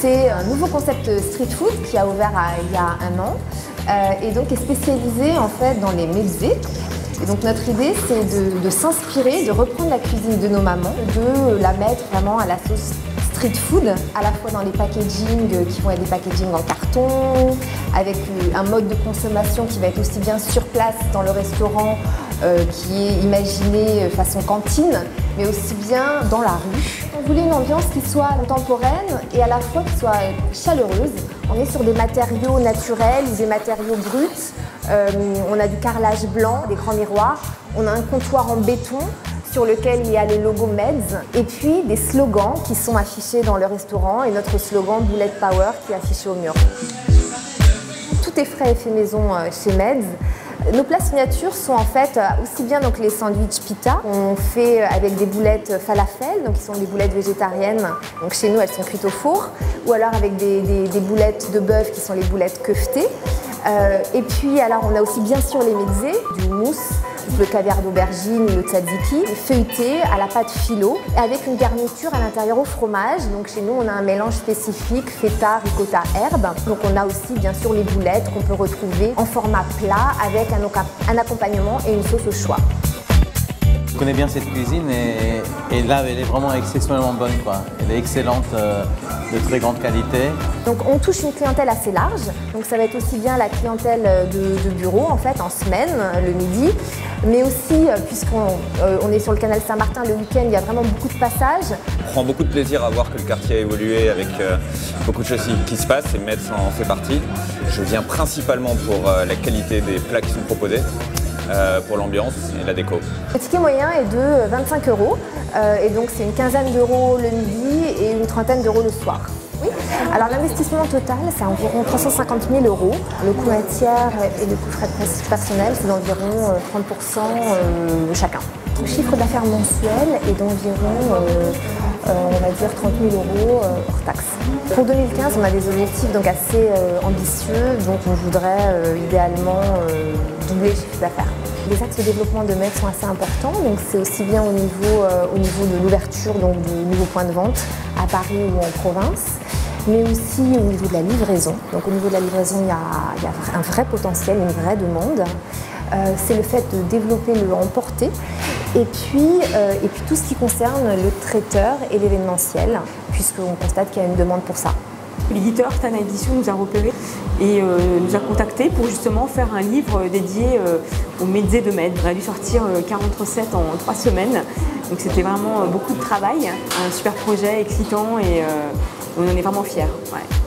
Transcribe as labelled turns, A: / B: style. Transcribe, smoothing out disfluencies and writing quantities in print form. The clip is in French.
A: c'est un nouveau concept street food qui a ouvert il y a 1 an et donc est spécialisé en fait dans les mezzés. Et donc notre idée c'est de s'inspirer, de reprendre la cuisine de nos mamans, de la mettre vraiment à la sauce street food, à la fois dans les packaging qui vont être des packaging en carton, avec un mode de consommation qui va être aussi bien sur place dans le restaurant qui est imaginé façon cantine, mais aussi bien dans la rue. On voulait une ambiance qui soit contemporaine et à la fois qui soit chaleureuse. On est sur des matériaux naturels, des matériaux bruts. On a du carrelage blanc, des grands miroirs. On a un comptoir en béton sur lequel il y a le logo Meds et puis des slogans qui sont affichés dans le restaurant et notre slogan Bullet Power qui est affiché au mur. Tout est frais et fait maison chez Meds. Nos plats signatures sont en fait aussi bien donc les sandwichs pita, on fait avec des boulettes falafel, donc qui sont des boulettes végétariennes, donc chez nous elles sont cuites au four, ou alors avec des boulettes de bœuf qui sont les boulettes kefté. Et puis alors on a aussi bien sûr les mezzés, du houmous, le caviar d'aubergine, le tzatziki, feuilleté à la pâte filo, avec une garniture à l'intérieur au fromage. Donc chez nous on a un mélange spécifique feta, ricotta, herbe. Donc on a aussi bien sûr les boulettes qu'on peut retrouver en format plat avec un accompagnement et une sauce au choix.
B: Je connais bien cette cuisine et là elle est vraiment exceptionnellement bonne, quoi. Elle est excellente, de très grande qualité.
A: Donc on touche une clientèle assez large, donc ça va être aussi bien la clientèle de bureau en fait en semaine, le midi, mais aussi puisqu'on est sur le canal Saint-Martin le week-end, il y a vraiment beaucoup de passages.
C: On prend beaucoup de plaisir à voir que le quartier a évolué avec beaucoup de choses qui se passent et Meds en fait partie. Je viens principalement pour la qualité des plats qui sont proposés. Pour l'ambiance et la déco.
A: Le ticket moyen est de 25 €, et donc c'est une quinzaine d'euros le midi et une trentaine d'euros le soir. Oui. Alors l'investissement total c'est environ 350 000 €. Le coût matière et le coût frais de personnel c'est d'environ 30% chacun. Le chiffre d'affaires mensuel est d'environ on va dire 30 000 € hors taxe. Pour 2015, on a des objectifs donc assez ambitieux, donc on voudrait idéalement doubler le chiffre d'affaires. Les axes de développement de Meds sont assez importants, donc c'est aussi bien au niveau de l'ouverture de nouveaux points de vente à Paris ou en province, mais aussi au niveau de la livraison. Donc au niveau de la livraison, il y a un vrai potentiel, une vraie demande. C'est le fait de développer le emporter et puis tout ce qui concerne le traiteur et l'événementiel, puisqu'on constate qu'il y a une demande pour ça.
D: L'éditeur Tana Édition nous a repéré et nous a contactés pour justement faire un livre dédié aux mezzés de Meds. On a dû sortir 40 recettes en 3 semaines, donc c'était vraiment beaucoup de travail, un super projet excitant et on en est vraiment fiers. Ouais.